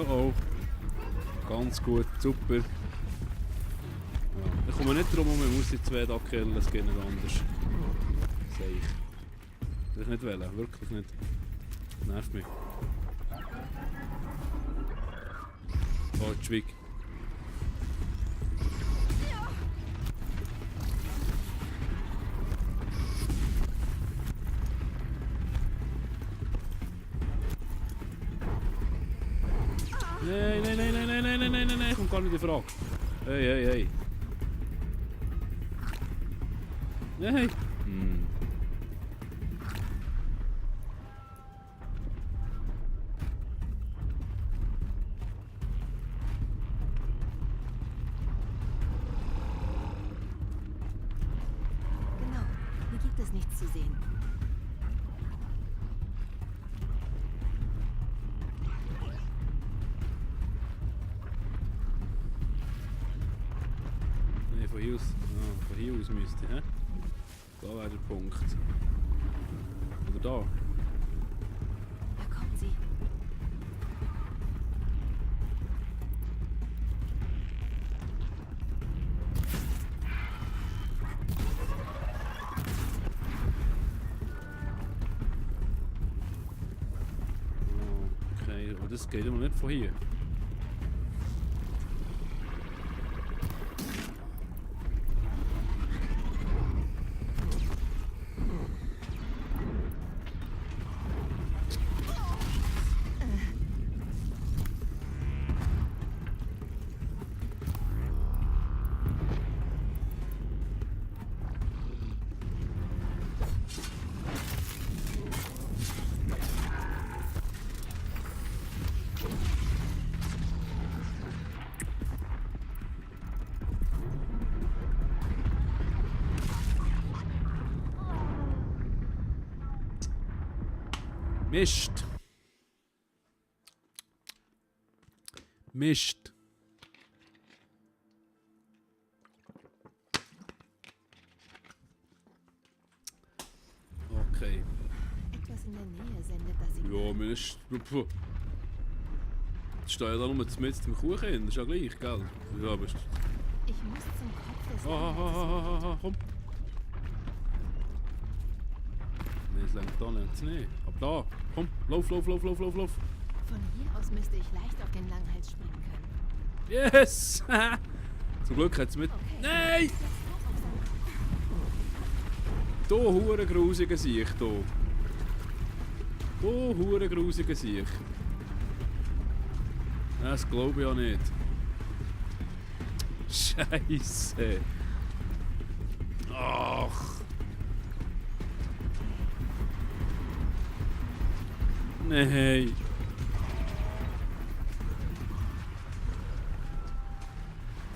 Oh oh. Ganz gut, super. Ja. Ich komme nicht drum, man muss die zwei da killen, es geht nicht anders. Sehe ich. Will ich nicht wählen, wirklich nicht. Nervt mich. Oh, Schwieg. Nee, kommt gar nicht in Frage. Hey. Nee. Genau, hier gibt es nichts zu sehen. Nee, von hier aus müsste, hä? Da wäre der Punkt. Oder da? Da kommt sie. Okay, aber das geht immer nicht von hier. Mist. Mist. Okay. Etwas in der Nähe sendet das Signal. Ja, Mist. Ich stehe ja da nur mit dem Kuchen hin, das ist ja gleich, gell? Ja, bist Ich muss zum Kopf des komm. Nee, es lenkt da nicht. Aber da, komm, lauf. Von hier aus müsste ich leicht auf den Langhals springen können. Yes! Zum Glück hat es mit... Okay. Nein! Da, hure grusige Sieg, da. Hure grusige Sieg. Das glaube ich ja nicht. Scheiße. Ach. Nein.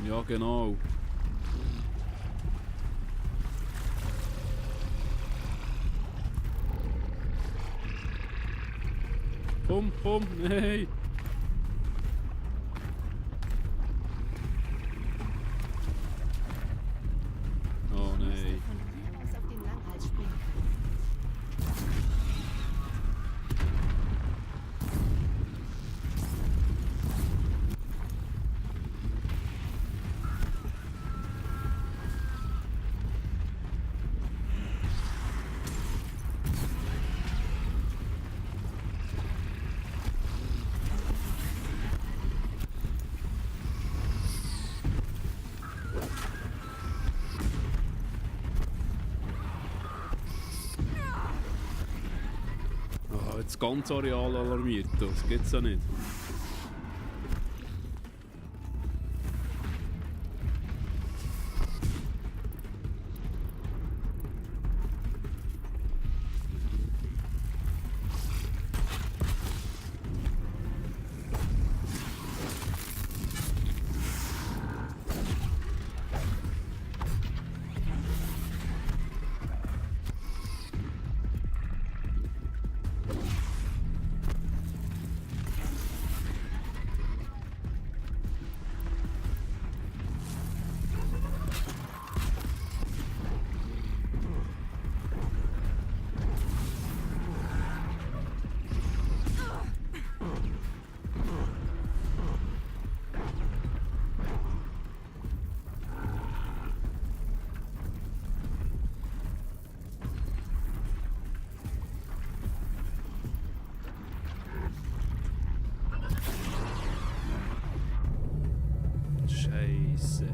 Ja, genau. Komm, nein. Oh Ich müsste nein. von hier aus auf den Langhals springen können. Oh, jetzt das ganze Areal alarmiert. Das gibt's ja nicht. Scheisse.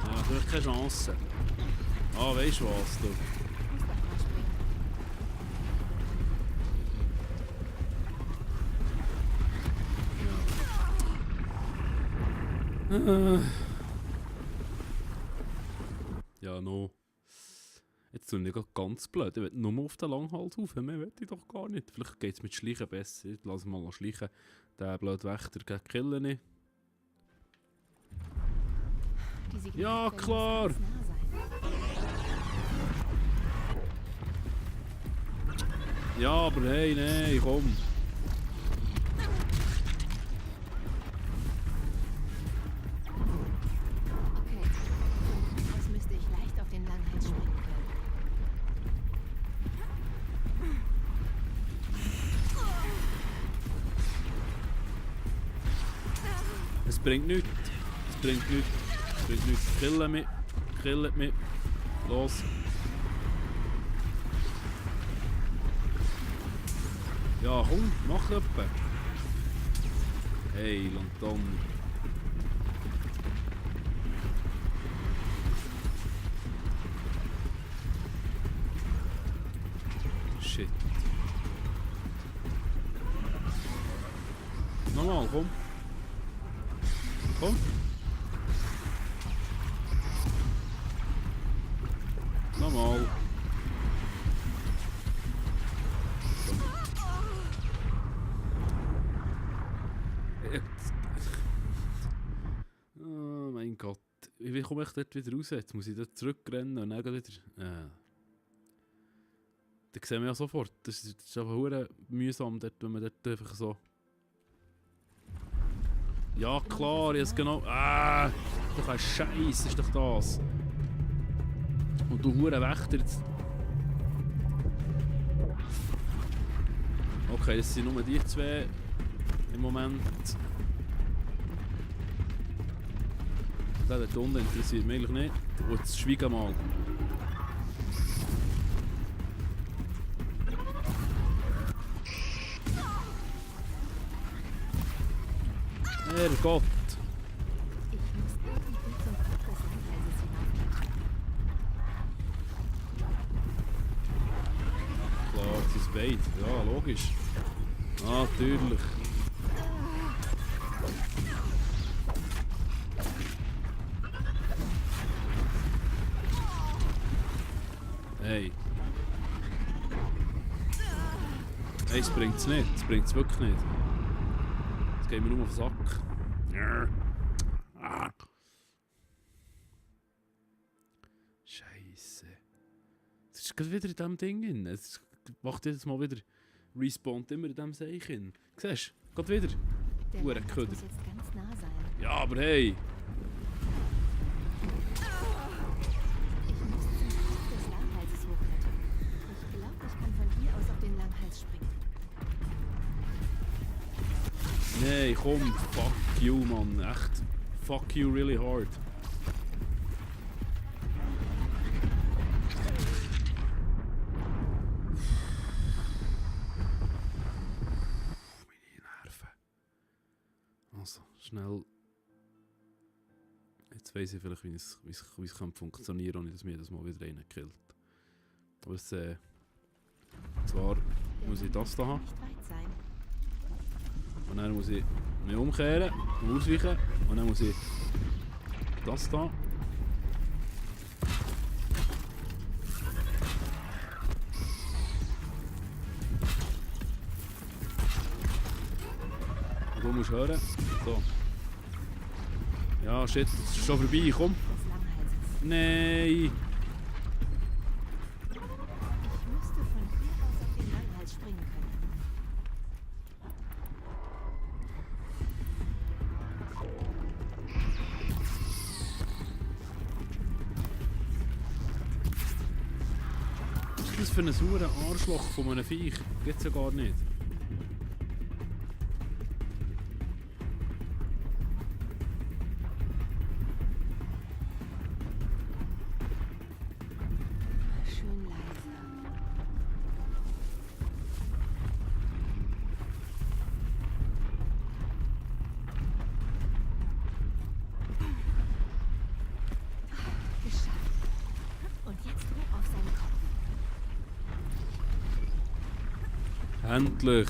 Ah, du hast keine Chance. Ah, weißt du was, du? Ich muss doch mal springen. Ja, no. Jetzt tue ich grad ganz blöd. Ich will nur auf den Langhals rauf. Mehr will ich doch gar nicht. Vielleicht geht es mit Schleichen besser. Ich lasse mal schleichen. Den blöden Wächter gegen killen nicht. Die Signale Ja, können klar. ganz nah sein. Ja, aber hey, nein, komm. Okay. Von hier aus müsste ich leicht auf den Langhals springen können. Es bringt nichts. Es bringt nichts. Es bringt nichts. Killen mich. Killen mich. Los. Ja, komm, mach etwas. Hey, Lanton. Shit. Nochmal, komm. Komm. Nochmal. Jetzt. Oh mein Gott. Wie komme ich dort wieder raus? Jetzt muss ich dort zurückrennen und dann wieder... Das sehen wir ja sofort. Das ist aber verdammt mühsam, dort, wenn man dort einfach so... Ja klar, jetzt genau... Ah! Doch ein Scheiß ist doch das. Und du hure Wächter jetzt... Okay, das sind nur die zwei im Moment. Der dort unten interessiert mich eigentlich nicht. Und jetzt schweige mal. Herrgott! Ich muss irgendwie zum Kopf des Langhalses hinaufklettern. Klar, das ist beide. Ja, logisch. Natürlich. Hey. Hey, es bringt's nicht. Es bringt's wirklich nicht. Jetzt gehen wir nur auf den Sack. Ah. Scheisse. Es ist gerade wieder in diesem Ding drin. Es macht jedes Mal wieder... Respawnt immer in diesem Seich hin. Siehst du? Geht wieder. Der Hure Langhals Köder. muss jetzt ganz nah sein. Ja, aber hey. Ich muss zum Kopf des Langhalses hochklettern. Ich glaube, ich kann von hier aus auf den Langhals springen. Nee, komm. Fuck you, Mann. Echt. Fuck you really hard. Also, schnell. Jetzt weiss ich vielleicht, wie es funktionieren kann, ohne dass mir das mal wieder reinkillt. Aber es, zwar muss ich das da haben. Nicht weit sein. Und dann muss ich mich umkehren und ausweichen. Und dann muss ich das da. Und du musst hören. So. Ja, shit, es ist schon vorbei, komm. Des Langhalses. Nein! Ich müsste von hier aus auf den Langhals springen können. Was ist das für ein saurer Arschloch von einem Viech? Geht's ja gar nicht. Schön leise. Endlich.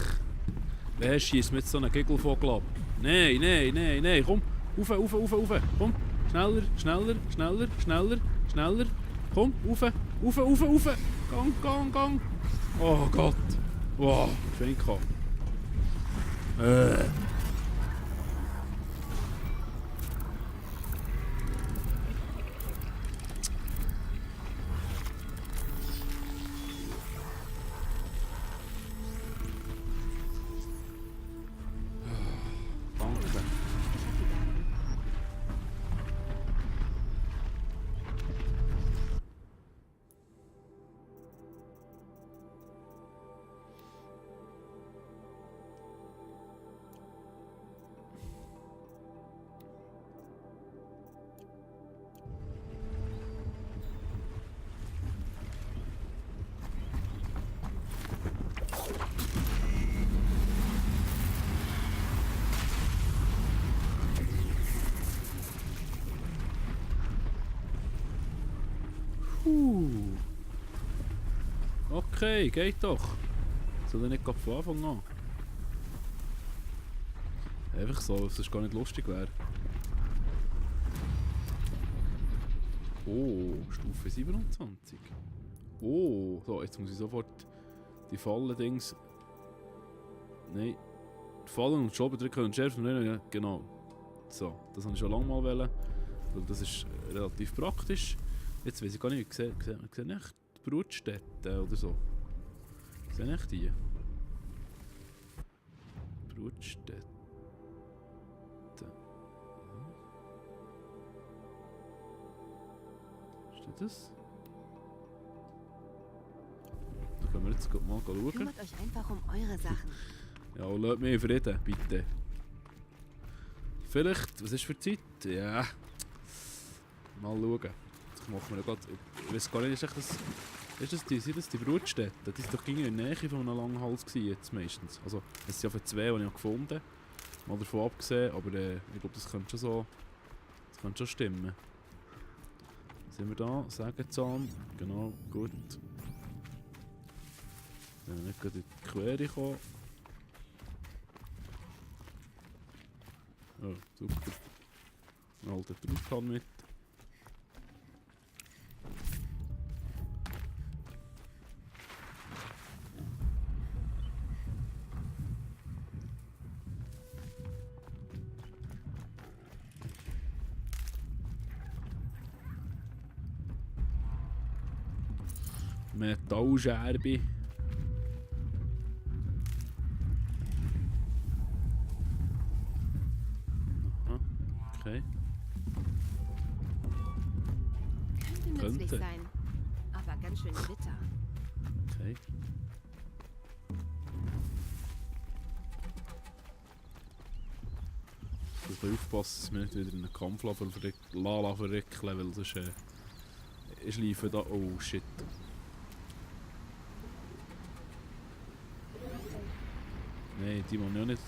Wer schießt mit so einem Gegelvogel ab? Nein, nein, nein, nein, komm. Rauf, rauf, rauf, rauf. Komm. Schneller, schneller, schneller, schneller, schneller. Komm, rauf, rauf, rauf, rauf. Gang, gang, gang. Oh Gott. Wow, Schwein gehabt. Danke. Ich hab die Daten. Okay, geht doch. Soll er nicht gerade von Anfang an? Einfach so, dass es gar nicht lustig wäre. Oh, Stufe 27. Oh, so, jetzt muss ich sofort die Fallen-Dings. Nein. Die Fallen und Schoben drücken und schärfen. Nein, genau. So, das habe ich schon lange mal wollen. Weil das ist relativ praktisch. Jetzt weiß ich gar nicht, wie sehe ich die Brutstätte oder so? Sehe ich die? Brutstätte. Ist das? Da können wir jetzt mal schauen. Kümmert euch einfach um eure Sachen. Ja, und lasst mich in Frieden, bitte. Vielleicht, was ist für Zeit? Ja. Mal schauen. Ich mache mir grad, ich weiß gar nicht, sind das die Brutstätten? Das ist doch in der Nähe von einem Langhals gewesen, jetzt meistens. Also, es sind ja für zwei, die ich gefunden habe. Mal davon abgesehen, aber ich glaube, das könnte schon so. Das könnte schon stimmen. Sind wir da? Sägezahn. Genau, gut. Wenn wir nicht gerade in die Quere kommen. Oh, super. Ein alter Truthahn mit. Metallscherbe. Aha, okay. Könnte nützlich sein. Aber ganz schön bitter. Okay. Ich muss aufpassen, dass wir nicht wieder in einen Kampf Lala verrickeln, weil sonst ich schleife da. Oh shit. Nein, die wollen ja nicht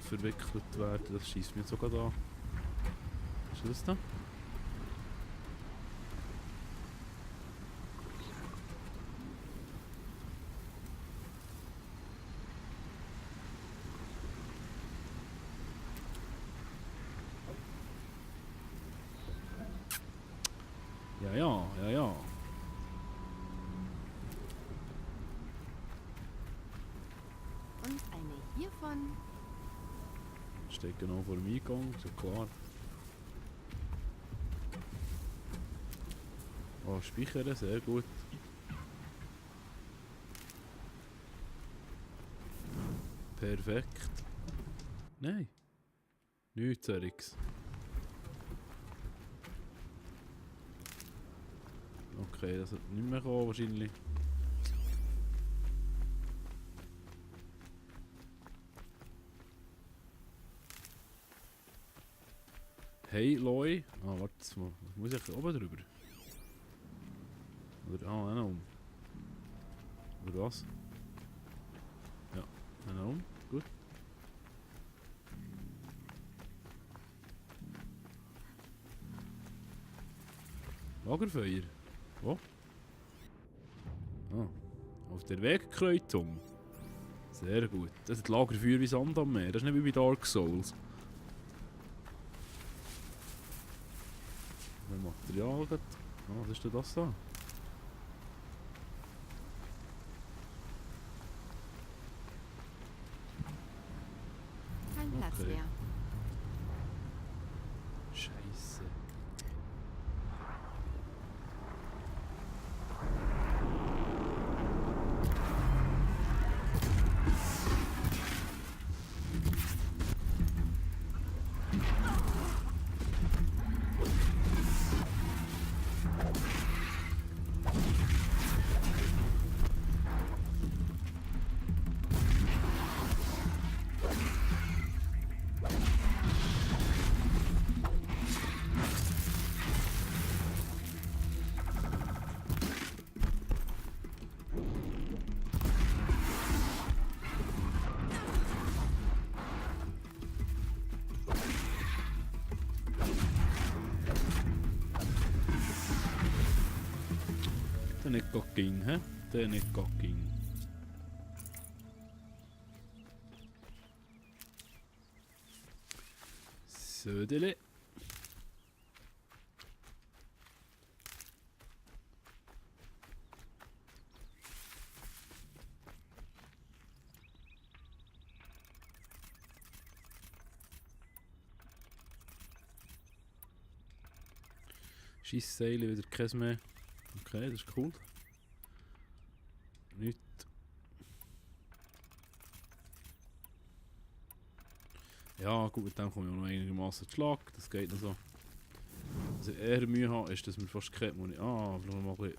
verwickelt werden, das schießt mir sogar da. Was ist das da? Ja, ja, ja, ja. Und eine hiervon. Steht genau vor dem Eingang, ist ja klar. Oh, speichern, sehr gut. Perfekt. Nein. Nichts, Erix. Okay, das hat nicht mehr kommen, wahrscheinlich. Hey, Loi. Ah, warte, jetzt muss ich oben drüber. Oder, ah, um. Oder was? Ja, um. Gut. Lagerfeuer. Wo? Ah, auf der Wegkreuzung. Sehr gut. Das ist Lagerfeuer wie Sand am Meer. Das ist nicht wie bei Dark Souls. Wenn Material geht. Ah, was ist denn das da? Kein Platz Okay. mehr. Scheiße. Der nicht ging, hä? Der nicht ging. Södele. Scheissseile wieder keins mehr. Okay, das ist cool. Nicht. Ja, gut, mit dem komme ich auch noch einigermaßen zu Schlag. Das geht noch so. Was ich eher Mühe habe, ist, dass wir fast keine Munition. Ah, vielleicht mal ein bisschen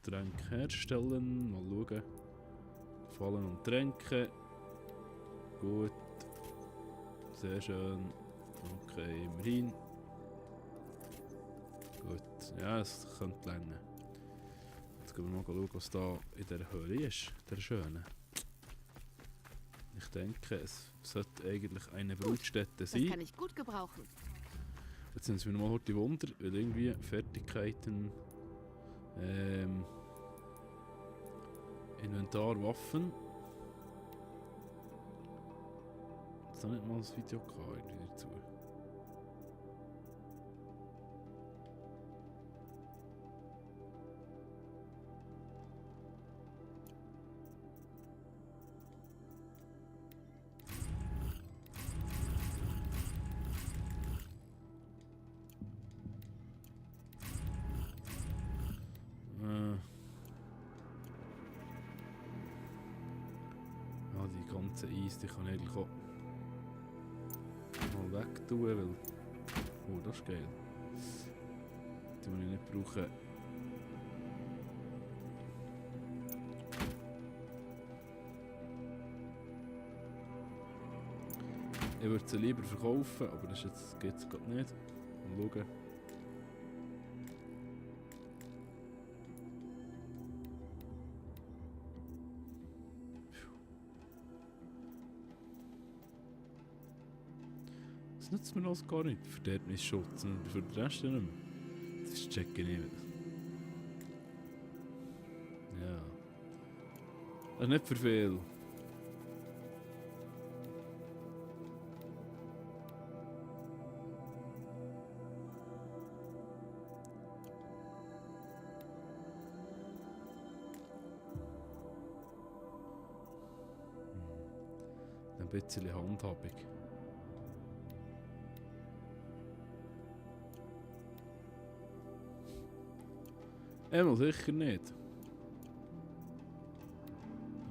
Tränke herstellen. Mal schauen. Fallen und Tränke. Gut. Sehr schön. Okay, immerhin. Gut. Ja, es könnte länger. Jetzt gehen wir mal schauen, was da in dieser Höhle ist. Der schönen. Ich denke, es sollte eigentlich eine Brutstätte Das sein. kann ich gut gebrauchen. Jetzt sind es mir nochmal die Wunder, weil irgendwie Fertigkeiten, Inventar, Waffen. Jetzt habe ich nicht mal ein Video gehabt irgendwie dazu. Ja, die ganze Eis, die kann ich eigentlich auch mal wegtun, weil... Oh, das ist geil. Die will ich nicht brauchen. Ich würde sie lieber verkaufen, aber das geht es gerade nicht. Mal schauen. Das nützt mir alles gar nicht. Verderbnisschutz und für den Rest nicht mehr. Das checke ich nicht. Ja. Das ist nicht für viel. Ein bisschen Handhabung. Einmal sicher nicht.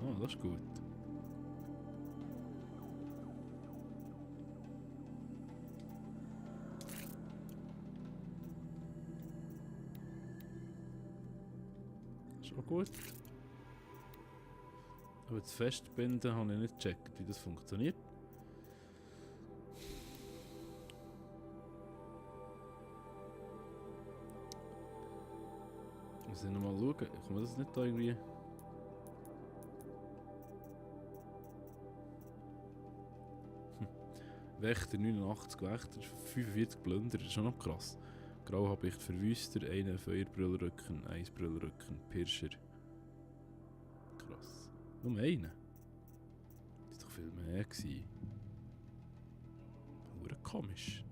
Ah, das ist gut. Ist auch gut. Aber das Festbinden habe ich nicht gecheckt, wie das funktioniert. Muss ich nochmal schauen, kann man das nicht da irgendwie... Wächter 89 Wächter, 45 Plunder, das ist schon noch krass. Grauhabicht Verwüster, einen Feuerbrüllrücken, 1 Brüllrücken, Pirscher. Krass. Nur einen? viel mehr gewesen. Hure komisch.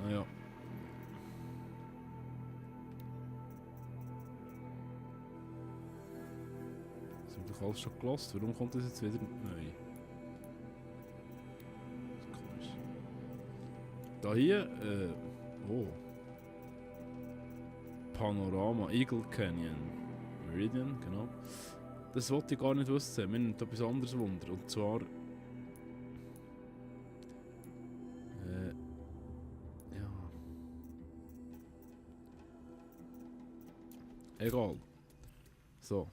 Naja. Das haben wir doch alles schon gelost. Warum kommt das jetzt wieder neu? Das ist komisch. Da hier, oh. Panorama Eagle Canyon. Meridian, genau. Das wollte ich gar nicht wissen. Wir nimmt etwas anderes Wunder. Und zwar. Ja. Egal. So.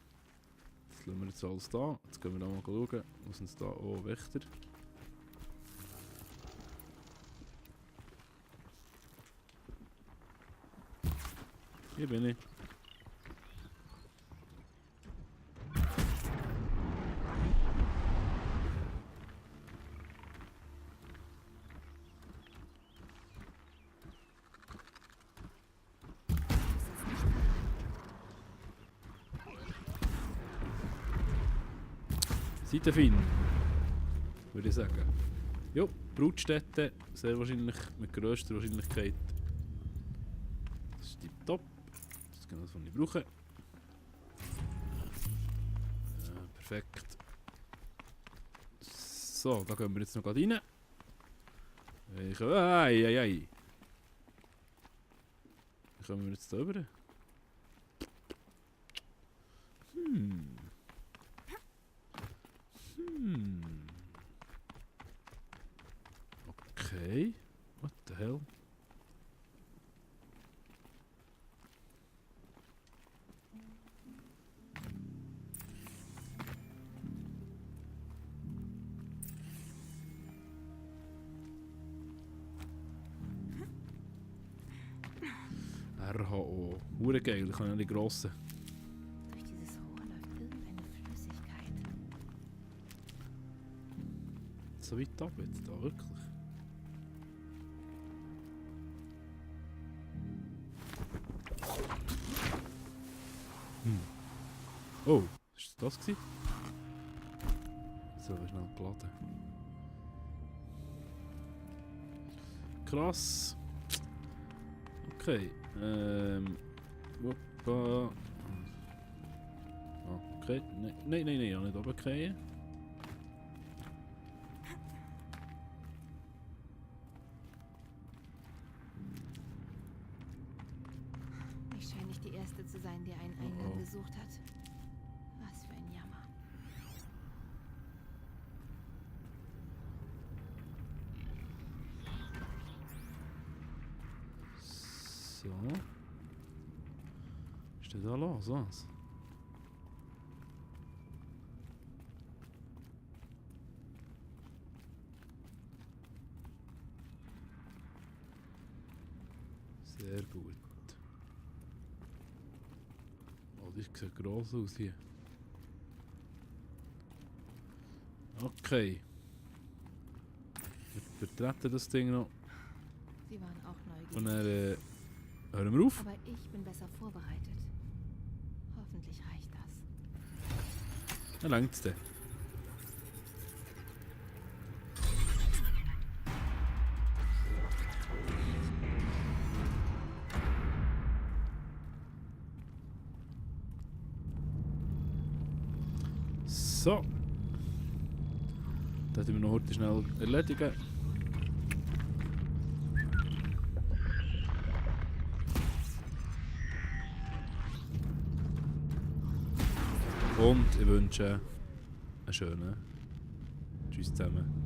Jetzt lassen wir jetzt alles da. Jetzt gehen wir da mal schauen. Was uns da. Oh, Wächter. Hier bin ich. Seid ihr fein, würde ich sagen. Jo, Brutstätte, sehr wahrscheinlich, mit grösster Wahrscheinlichkeit. Das ist tipptopp. Das ist genau das, was ich brauche. Ja, perfekt. So, da gehen wir jetzt noch rein. Wie kommen wir jetzt da rüber? Okay. What the hell? RHO. Hure geil, ich kann ja die grossen. Durch dieses Rohr läuft irgendeine Flüssigkeit. So weit ab jetzt da, wirklich. Oh, ist das gewesen? So, schnell geladen. Krass. Okay. Wuppa. Okay. Nein, ich habe nicht runtergefallen. Ich scheine nicht die Erste zu sein, die einen Eingang gesucht hat. Was für ein Jammer. So. Was ist denn da los? Was? Sehr gut. Oh, das sieht gross aus hier. Okay. Wir betreten das Ding noch. Sie waren auch neugierig. Und dann hören wir auf. Aber ich bin besser vorbereitet. Hoffentlich reicht das. Dann längt's dann. So. Das werden wir noch heute schnell erledigen. Und ich wünsche einen schönen Tschüss zusammen.